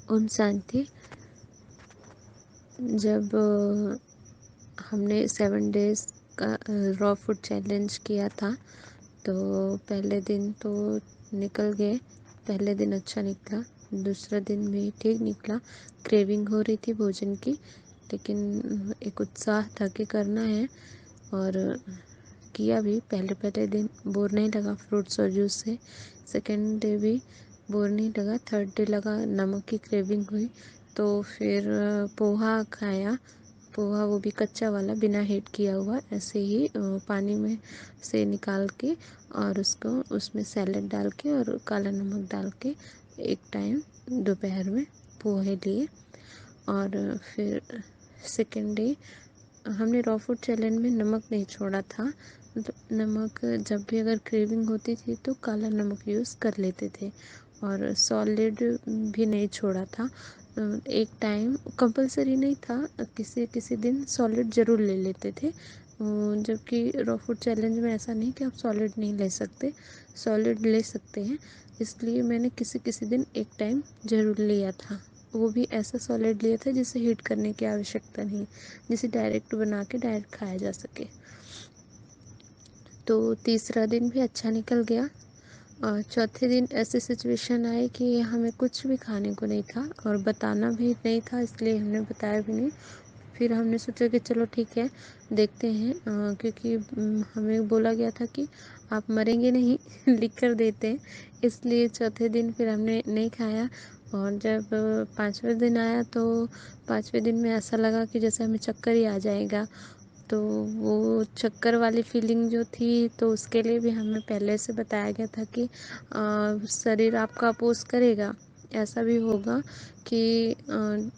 ओम शांति। जब हमने 7 डेज़ का रॉ फूड चैलेंज किया था, तो पहले दिन तो निकल गए। पहले दिन अच्छा निकला, दूसरा दिन भी ठीक निकला। क्रेविंग हो रही थी भोजन की, लेकिन एक उत्साह था कि करना है, और किया भी। पहले पहले दिन बोर नहीं लगा फ्रूट्स और जूस से। सेकेंड डे भी बोर नहीं लगा। थर्ड डे लगा नमक की क्रेविंग हुई, तो फिर पोहा खाया। पोहा वो भी कच्चा वाला, बिना हीट किया हुआ, ऐसे ही पानी में से निकाल के, और उसको उसमें सैलेड डाल के और काला नमक डाल के एक टाइम दोपहर में पोहे लिए। और फिर सेकेंड डे हमने रॉ फूड चैलेंज में नमक नहीं छोड़ा था। मतलब नमक जब भी अगर क्रेविंग होती थी तो काला नमक यूज़ कर लेते थे, और सॉलिड भी नहीं छोड़ा था। एक टाइम कंपलसरी नहीं था, किसी किसी दिन सॉलिड ज़रूर ले लेते थे। जबकि रॉ फूड चैलेंज में ऐसा नहीं कि आप सॉलिड नहीं ले सकते, सॉलिड ले सकते हैं। इसलिए मैंने किसी किसी दिन एक टाइम ज़रूर लिया था। वो भी ऐसा सॉलिड लिया था जिसे हीट करने की आवश्यकता नहीं, जिसे डायरेक्ट बना के डायरेक्ट खाया जा सके। तो तीसरा दिन भी अच्छा निकल गया। और चौथे दिन ऐसी सिचुएशन आई कि हमें कुछ भी खाने को नहीं था और बताना भी नहीं था, इसलिए हमने बताया भी नहीं। फिर हमने सोचा कि चलो ठीक है, देखते हैं, क्योंकि हमें बोला गया था कि आप मरेंगे नहीं लिख कर देते हैं। इसलिए चौथे दिन फिर हमने नहीं खाया। और जब पाँचवें दिन आया तो पाँचवें दिन में ऐसा लगा कि जैसे हमें चक्कर ही आ जाएगा। तो वो चक्कर वाली फीलिंग जो थी, तो उसके लिए भी हमें पहले से बताया गया था कि शरीर आपका अपोज करेगा। ऐसा भी होगा कि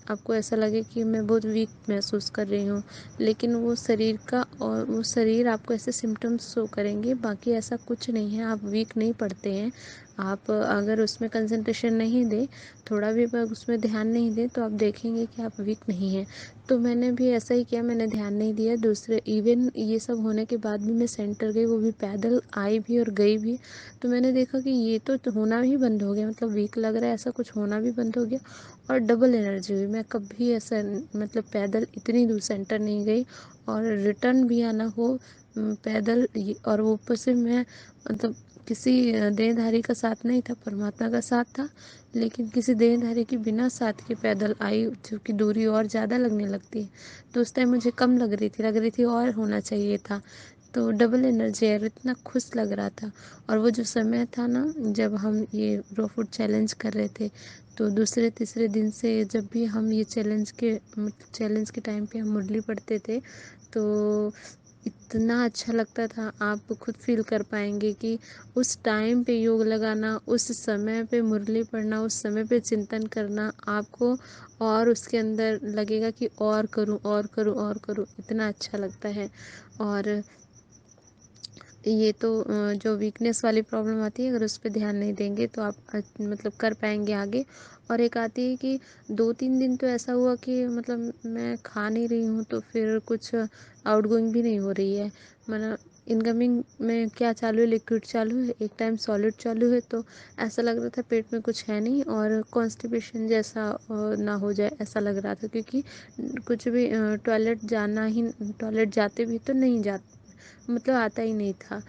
आपको ऐसा लगे कि मैं बहुत वीक महसूस कर रही हूँ, लेकिन वो शरीर का, और वो शरीर आपको ऐसे सिम्टम्स शो करेंगे, बाकी ऐसा कुछ नहीं है। आप वीक नहीं पड़ते हैं। आप अगर उसमें कंसंट्रेशन नहीं दें, थोड़ा भी अगर उसमें ध्यान नहीं दें, तो आप देखेंगे कि आप वीक नहीं हैं। तो मैंने भी ऐसा ही किया, मैंने ध्यान नहीं दिया। दूसरे इवन ये सब होने के बाद भी मैं सेंटर गई, वो भी पैदल आई भी और गई भी। तो मैंने देखा कि ये तो होना ही बंद हो गया, मतलब वीक लग रहा है ऐसा कुछ होना भी बंद हो गया, और डबल एनर्जी हुई। मैं कभी ऐसा मतलब पैदल इतनी दूर सेंटर नहीं गई, और रिटर्न भी आना हो पैदल, और वो ऊपर से मैं मतलब किसी देहधारी का साथ नहीं था, परमात्मा का साथ था, लेकिन किसी देहधारी के बिना साथ के पैदल आई, क्योंकि दूरी और ज़्यादा लगने लगती है। तो उस टाइम मुझे कम लग रही थी और होना चाहिए था। तो डबल एनर्जी है, और इतना खुश लग रहा था। और वो जो समय था ना, जब हम ये रॉ फूड चैलेंज कर रहे थे, तो दूसरे तीसरे दिन से जब भी हम ये चैलेंज के टाइम पे हम मुरली पढ़ते थे, तो इतना अच्छा लगता था। आप खुद फील कर पाएंगे कि उस टाइम पे योग लगाना, उस समय पे मुरली पढ़ना, उस समय पे चिंतन करना, आपको और उसके अंदर लगेगा कि और करूं और करूं और करूं, इतना अच्छा लगता है। और ये तो जो वीकनेस वाली प्रॉब्लम आती है, अगर उस पर ध्यान नहीं देंगे तो आप मतलब कर पाएंगे आगे। और एक आती है कि 2-3 दिन तो ऐसा हुआ कि मतलब मैं खा नहीं रही हूँ, तो फिर कुछ आउटगोइंग भी नहीं हो रही है। मतलब इनकमिंग में क्या चालू है, लिक्विड चालू है, एक टाइम सॉलिड चालू है। तो ऐसा लग रहा था पेट में कुछ है नहीं, और कॉन्स्टिपेशन जैसा ना हो जाए ऐसा लग रहा था, क्योंकि कुछ भी टॉयलेट जाते भी तो नहीं जाते, मतलब आता ही नहीं था।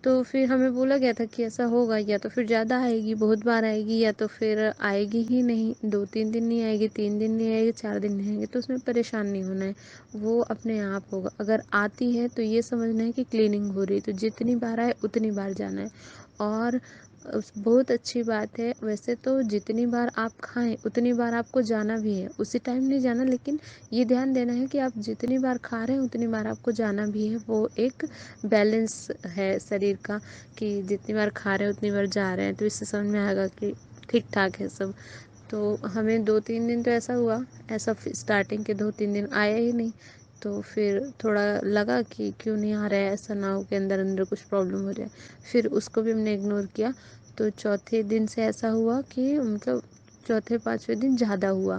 तो फिर हमें बोला गया था कि ऐसा होगा, या तो फिर ज़्यादा आएगी, बहुत बार आएगी, या तो फिर आएगी ही नहीं, 2-3 दिन नहीं आएगी, 3 दिन नहीं आएगी, 4 दिन नहीं आएगी। तो उसमें परेशान नहीं होना है, वो अपने आप होगा। अगर आती है तो ये समझना है कि क्लीनिंग हो रही है, तो जितनी बार आए उतनी बार जाना है। और बहुत अच्छी बात है वैसे तो, जितनी बार आप खाएं उतनी बार आपको जाना भी है, उसी टाइम नहीं जाना, लेकिन ये ध्यान देना है कि आप जितनी बार खा रहे हैं उतनी बार आपको जाना भी है। वो एक बैलेंस है शरीर का, कि जितनी बार खा रहे हैं उतनी बार जा रहे हैं, तो इससे समझ में आएगा कि ठीक ठाक है सब। तो हमें 2-3 दिन तो ऐसा हुआ, ऐसा स्टार्टिंग के 2-3 दिन आया ही नहीं। तो फिर थोड़ा लगा कि क्यों नहीं आ रहा है, ऐसा ना हो कि अंदर अंदर कुछ प्रॉब्लम हो जाए। फिर उसको भी हमने इग्नोर किया। तो चौथे दिन से ऐसा हुआ कि मतलब चौथे पाँचवें दिन ज़्यादा हुआ,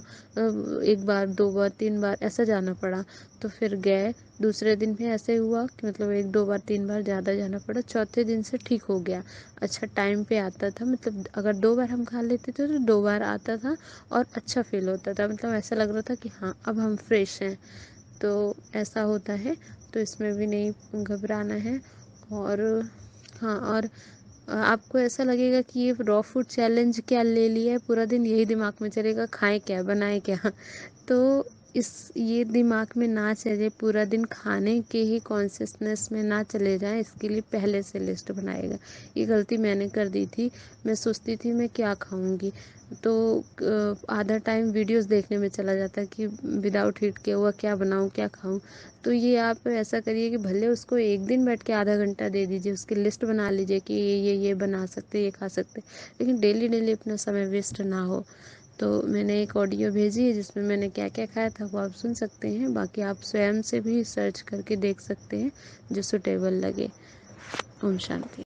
1 बार 2 बार 3 बार ऐसा जाना पड़ा। तो फिर गए, दूसरे दिन भी ऐसे हुआ कि मतलब 1-2 बार 3 बार ज़्यादा जाना पड़ा, चौथे दिन से ठीक हो गया। अच्छा टाइम पे आता था, मतलब अगर 2 बार हम खा लेते थे तो 2 बार आता था और अच्छा फ़ील होता था, मतलब ऐसा लग रहा था कि हाँ, अब हम फ्रेश हैं। तो ऐसा होता है, तो इसमें भी नहीं घबराना है। और हाँ, और आपको ऐसा लगेगा कि ये रॉ फूड चैलेंज क्या ले लिया है, पूरा दिन यही दिमाग में चलेगा, खाएँ क्या, बनाएँ क्या? तो ये दिमाग में ना चले, पूरा दिन खाने के ही कॉन्शियसनेस में ना चले जाएँ, इसके लिए पहले से लिस्ट बनाएगा। ये गलती मैंने कर दी थी, मैं सोचती थी मैं क्या खाऊँगी, तो आधा टाइम वीडियोज़ देखने में चला जाता कि विदाउट हीट किया हुआ क्या बनाऊँ, क्या खाऊँ? तो ये आप ऐसा करिए कि भले उसको एक दिन बैठ के आधा घंटा दे दीजिए, उसकी लिस्ट बना लीजिए कि ये बना सकते, ये खा सकते, लेकिन डेली अपना समय वेस्ट ना हो। तो मैंने एक ऑडियो भेजी है जिसमें मैंने क्या-क्या खाया था, वो आप सुन सकते हैं, बाकी आप स्वयं से भी सर्च करके देख सकते हैं, जो सूटेबल लगे। ओम शांति।